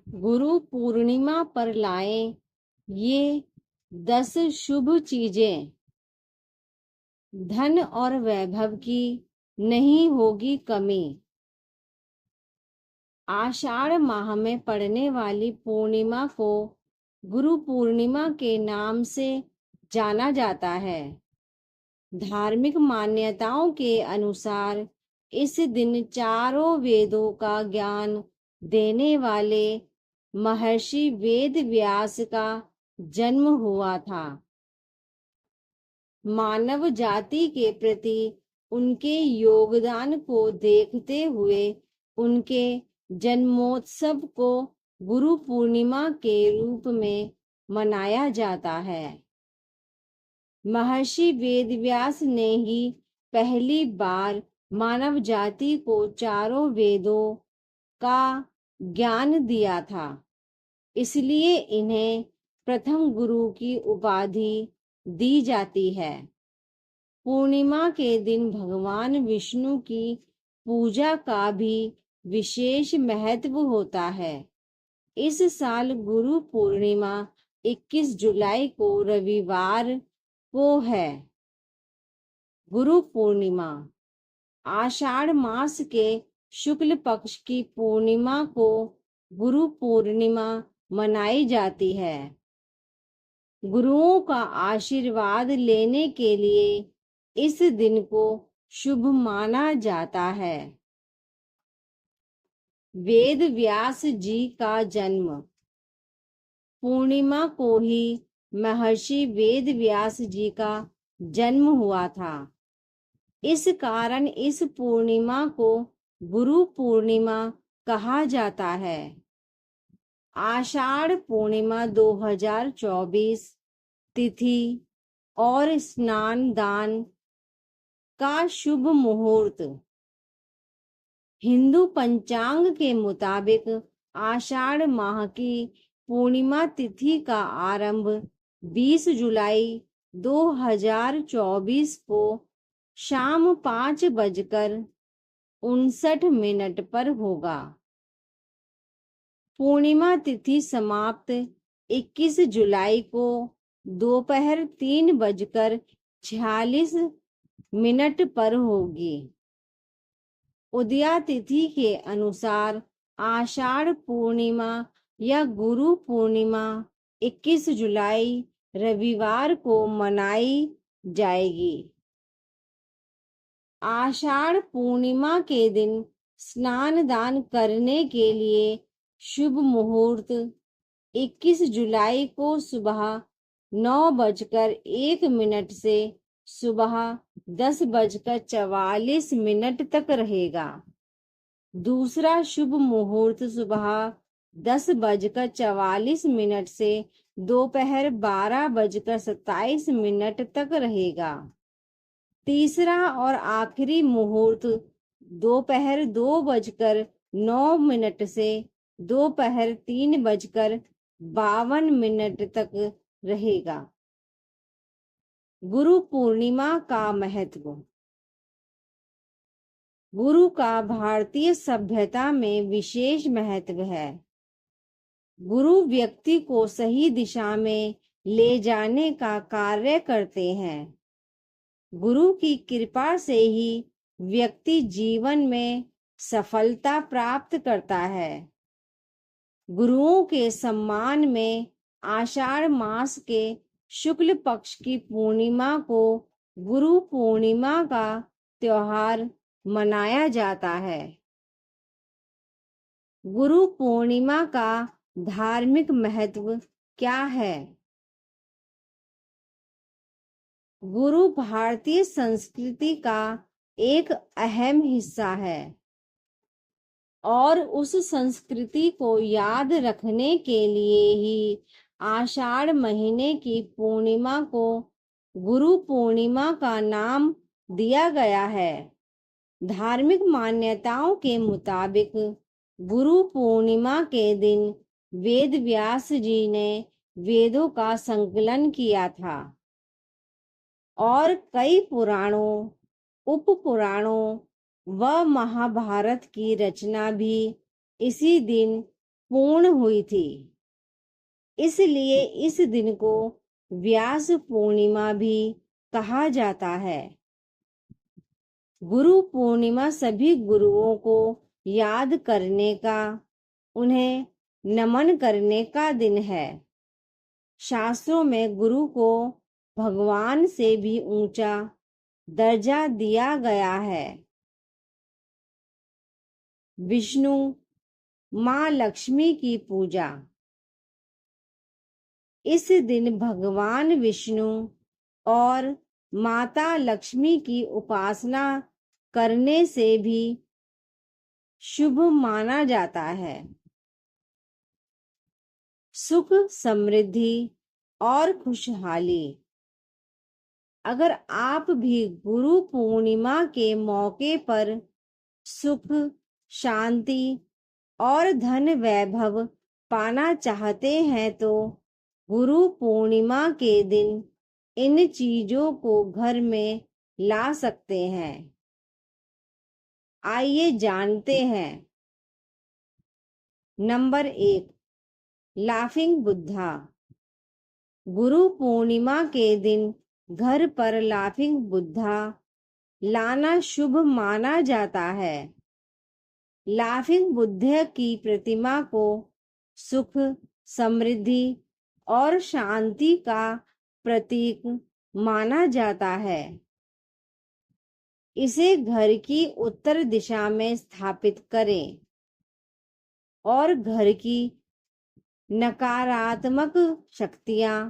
गुरु पूर्णिमा पर लाएं ये 10 शुभ चीजें। धन और वैभव की नहीं होगी कमी। आषाढ़ माह में पड़ने वाली पूर्णिमा को गुरु पूर्णिमा के नाम से जाना जाता है। धार्मिक मान्यताओं के अनुसार इस दिन चारों वेदों का ज्ञान देने वाले महर्षि वेद व्यास का जन्म हुआ था। मानव जाति के प्रति उनके योगदान को देखते हुए उनके जन्मोत्सव को गुरु पूर्णिमा के रूप में मनाया जाता है। महर्षि वेदव्यास ने ही पहली बार मानव जाति को चारों वेदों का ज्ञान दिया था, इसलिए इन्हें प्रथम गुरु की उपाधि दी जाती है। पूर्णिमा के दिन भगवान विष्णु की पूजा का भी विशेष महत्व होता है। इस साल गुरु पूर्णिमा 21 जुलाई को रविवार को है। गुरु पूर्णिमा आषाढ़ मास के शुक्ल पक्ष की पूर्णिमा को गुरु पूर्णिमा मनाई जाती है। गुरुओं का आशीर्वाद लेने के लिए इस दिन को शुभ माना जाता है। वेद व्यास जी का जन्म। पूर्णिमा को ही महर्षि वेद व्यास जी का जन्म हुआ था। इस कारण इस पूर्णिमा को गुरु पूर्णिमा कहा जाता है। आषाढ़ पूर्णिमा 2024 तिथि और स्नान दान का शुभ मुहूर्त। हिंदू पंचांग के मुताबिक आषाढ़ माह की पूर्णिमा तिथि का आरंभ 20 जुलाई 2024 को शाम 5:59 पर होगा। पूर्णिमा तिथि समाप्त 21 जुलाई को दोपहर 3:46 पर होगी। उदया तिथि के अनुसार आषाढ़ पूर्णिमा या गुरु पूर्णिमा 21 जुलाई रविवार को मनाई जाएगी। आषाढ़ पूर्णिमा के दिन स्नान दान करने के लिए शुभ मुहूर्त 21 जुलाई को सुबह 9:01 से सुबह 10:44 तक रहेगा। दूसरा शुभ मुहूर्त सुबह 10:44 से दोपहर 12:27 तक रहेगा। तीसरा और आखिरी मुहूर्त दोपहर 2:09 से दोपहर 3:52 तक रहेगा। गुरु पूर्णिमा का महत्व। गुरु का भारतीय सभ्यता में विशेष महत्व है। गुरु व्यक्ति को सही दिशा में ले जाने का कार्य करते हैं। गुरु की कृपा से ही व्यक्ति जीवन में सफलता प्राप्त करता है। गुरुओं के सम्मान में आषाढ़ मास के शुक्ल पक्ष की पूर्णिमा को गुरु पूर्णिमा का त्योहार मनाया जाता है। गुरु पूर्णिमा का धार्मिक महत्व क्या है? गुरु भारतीय संस्कृति का एक अहम हिस्सा है और उस संस्कृति को याद रखने के लिए ही आषाढ़ महीने की पूर्णिमा को गुरु पूर्णिमा का नाम दिया गया है। धार्मिक मान्यताओं के मुताबिक गुरु पूर्णिमा के दिन वेद व्यास जी ने वेदों का संकलन किया था और कई पुराणों, उप पुराणों व महाभारत की रचना भी इसी दिन पूर्ण हुई थी। इसलिए इस दिन को व्यास पूर्णिमा भी कहा जाता है। गुरु पूर्णिमा सभी गुरुओं को याद करने का, उन्हें नमन करने का दिन है। शास्त्रों में गुरु को भगवान से भी ऊंचा दर्जा दिया गया है। विष्णु, माँ लक्ष्मी की पूजा। इस दिन भगवान विष्णु और माता लक्ष्मी की उपासना करने से भी शुभ माना जाता है। सुख, समृद्धि और खुशहाली। अगर आप भी गुरु पूर्णिमा के मौके पर सुख, शांति और धन वैभव पाना चाहते हैं तो गुरु पूर्णिमा के दिन इन चीजों को घर में ला सकते हैं। आइए जानते हैं। Number 1, laughing Buddha. गुरु पूर्णिमा के दिन घर पर लाफिंग बुद्धा लाना शुभ माना जाता है। लाफिंग बुद्ध की प्रतिमा को सुख, समृद्धि और शांति का प्रतीक माना जाता है। इसे घर की उत्तर दिशा में स्थापित करें और घर की नकारात्मक शक्तियां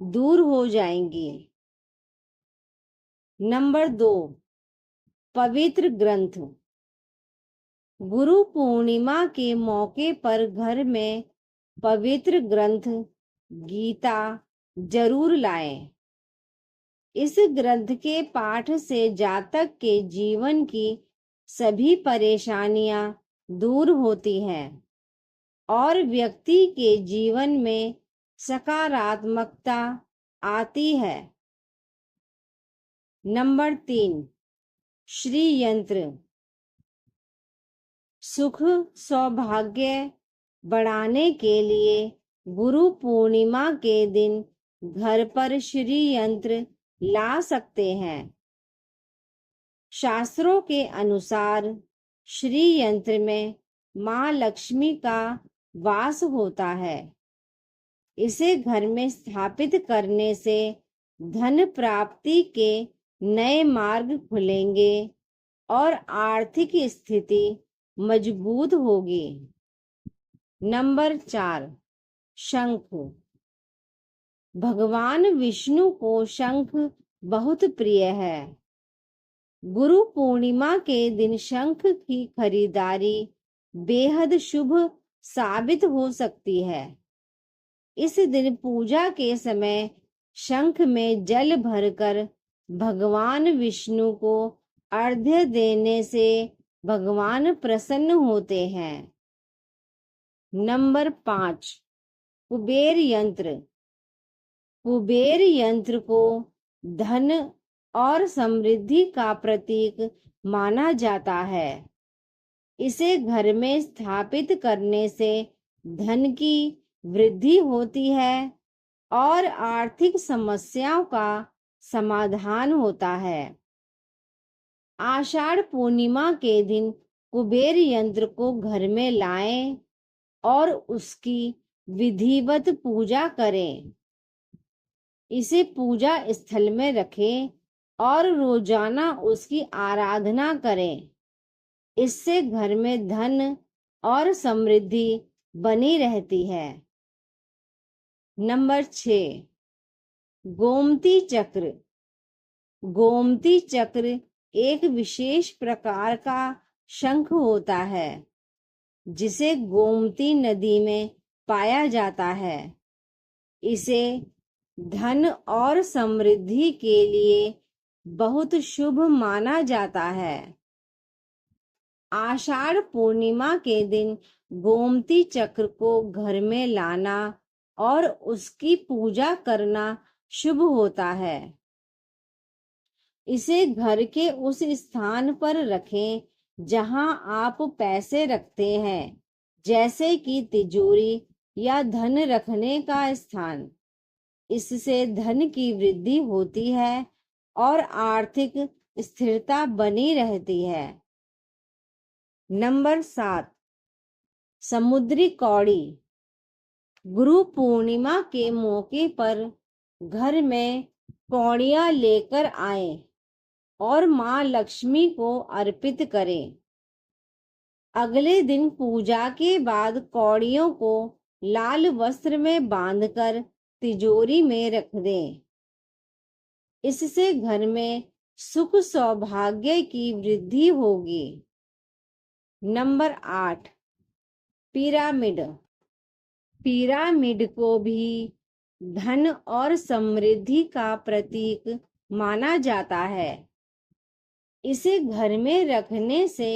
दूर हो जाएंगी। नंबर 2, पवित्र ग्रंथ। गुरु पूर्णिमा के मौके पर घर में पवित्र ग्रंथ गीता जरूर लाएं। इस ग्रंथ के पाठ से जातक के जीवन की सभी परेशानियां दूर होती हैं और व्यक्ति के जीवन में सकारात्मकता आती है। नंबर 3, श्री यंत्र। सुख, सौभाग्य बढ़ाने के लिए गुरु पूर्णिमा के दिन घर पर श्री यंत्र ला सकते हैं। शास्त्रों के अनुसार श्री यंत्र में माँ लक्ष्मी का वास होता है। इसे घर में स्थापित करने से धन प्राप्ति के नए मार्ग खुलेंगे और आर्थिक स्थिति मजबूत होगी। नंबर 4, शंख। भगवान विष्णु को शंख बहुत प्रिय है। गुरु पूर्णिमा के दिन शंख की खरीदारी बेहद शुभ साबित हो सकती है। इस दिन पूजा के समय शंख में जल भरकर भगवान विष्णु को अर्घ्य देने से भगवान प्रसन्न होते हैं। नंबर 5, कुबेर यंत्र। कुबेर यंत्र को धन और समृद्धि का प्रतीक माना जाता है। इसे घर में स्थापित करने से धन की वृद्धि होती है और आर्थिक समस्याओं का समाधान होता है। आषाढ़ पूर्णिमा के दिन कुबेर यंत्र को घर में लाएं और उसकी विधिवत पूजा करें। इसे पूजा स्थल में रखें और रोजाना उसकी आराधना करें। इससे घर में धन और समृद्धि बनी रहती है। नंबर 6, गोमती चक्र। गोमती चक्र एक विशेष प्रकार का शंख होता है जिसे गोमती नदी में पाया जाता है। इसे धन और समृद्धि के लिए बहुत शुभ माना जाता है। आषाढ़ पूर्णिमा के दिन गोमती चक्र को घर में लाना और उसकी पूजा करना शुभ होता है। इसे घर के उस स्थान पर रखें जहां आप पैसे रखते हैं जैसे कि तिजोरी या धन रखने का स्थान। इससे धन की वृद्धि होती है और आर्थिक स्थिरता बनी रहती है। नंबर 7, समुद्री कौड़ी। गुरु पूर्णिमा के मौके पर घर में कौड़ियाँ लेकर आए और माँ लक्ष्मी को अर्पित करें। अगले दिन पूजा के बाद कौड़ियों को लाल वस्त्र में बांधकर तिजोरी में रख दें। इससे घर में सुख सौभाग्य की वृद्धि होगी। Number 8, pyramid. पिरामिड को भी धन और समृद्धि का प्रतीक माना जाता है। इसे घर में रखने से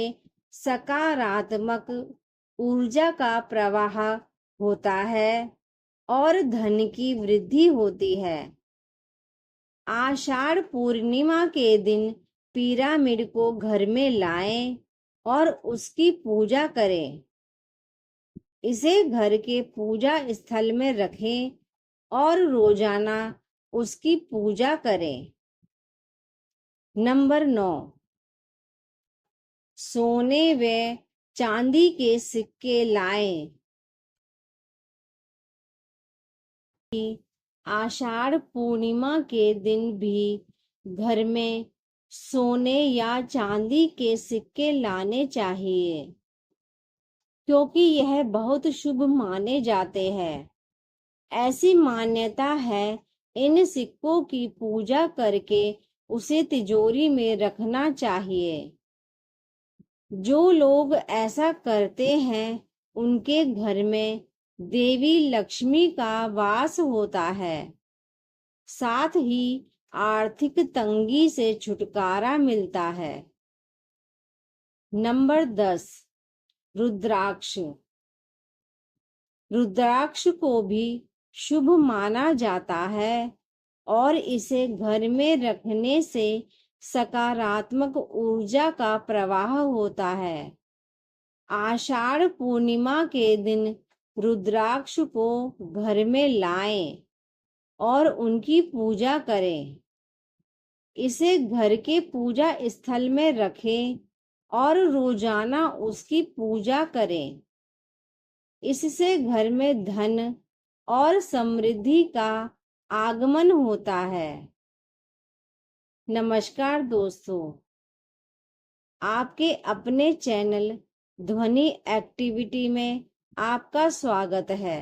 सकारात्मक ऊर्जा का प्रवाह होता है और धन की वृद्धि होती है। आषाढ़ पूर्णिमा के दिन पिरामिड को घर में लाएं और उसकी पूजा करें। इसे घर के पूजा स्थल में रखें और रोजाना उसकी पूजा करें। नंबर 9, सोने व चांदी के सिक्के लाएं। आषाढ़ पूर्णिमा के दिन भी घर में सोने या चांदी के सिक्के लाने चाहिए, क्योंकि यह बहुत शुभ माने जाते हैं। ऐसी मान्यता है, इन सिक्कों की पूजा करके उसे तिजोरी में रखना चाहिए। जो लोग ऐसा करते हैं उनके घर में देवी लक्ष्मी का वास होता है, साथ ही आर्थिक तंगी से छुटकारा मिलता है। नंबर 10, रुद्राक्ष। रुद्राक्ष को भी शुभ माना जाता है और इसे घर में रखने से सकारात्मक ऊर्जा का प्रवाह होता है। आषाढ़ पूर्णिमा के दिन रुद्राक्ष को घर में लाएं और उनकी पूजा करें। इसे घर के पूजा स्थल में रखें और रोजाना उसकी पूजा करें। इससे घर में धन और समृद्धि का आगमन होता है। नमस्कार दोस्तों, आपके अपने चैनल ध्वनि एक्टिविटी में आपका स्वागत है।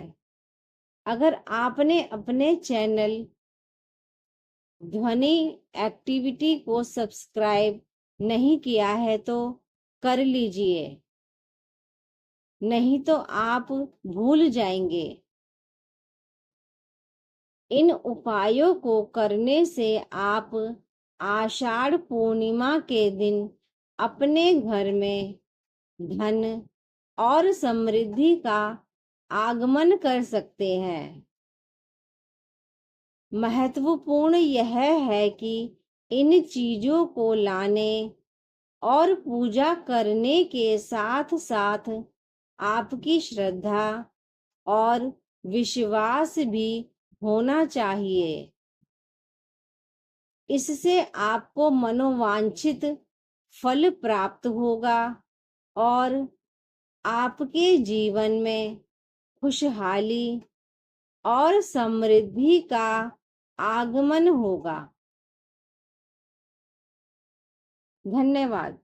अगर आपने अपने चैनल ध्वनि एक्टिविटी को सब्सक्राइब नहीं किया है तो कर लीजिए, नहीं तो आप भूल जाएंगे। इन उपायों को करने से आप आषाढ़ पूर्णिमा के दिन अपने घर में धन और समृद्धि का आगमन कर सकते हैं। महत्वपूर्ण यह है कि इन चीजों को लाने और पूजा करने के साथ साथ आपकी श्रद्धा और विश्वास भी होना चाहिए। इससे आपको मनोवांछित फल प्राप्त होगा और आपके जीवन में खुशहाली और समृद्धि का आगमन होगा। धन्यवाद।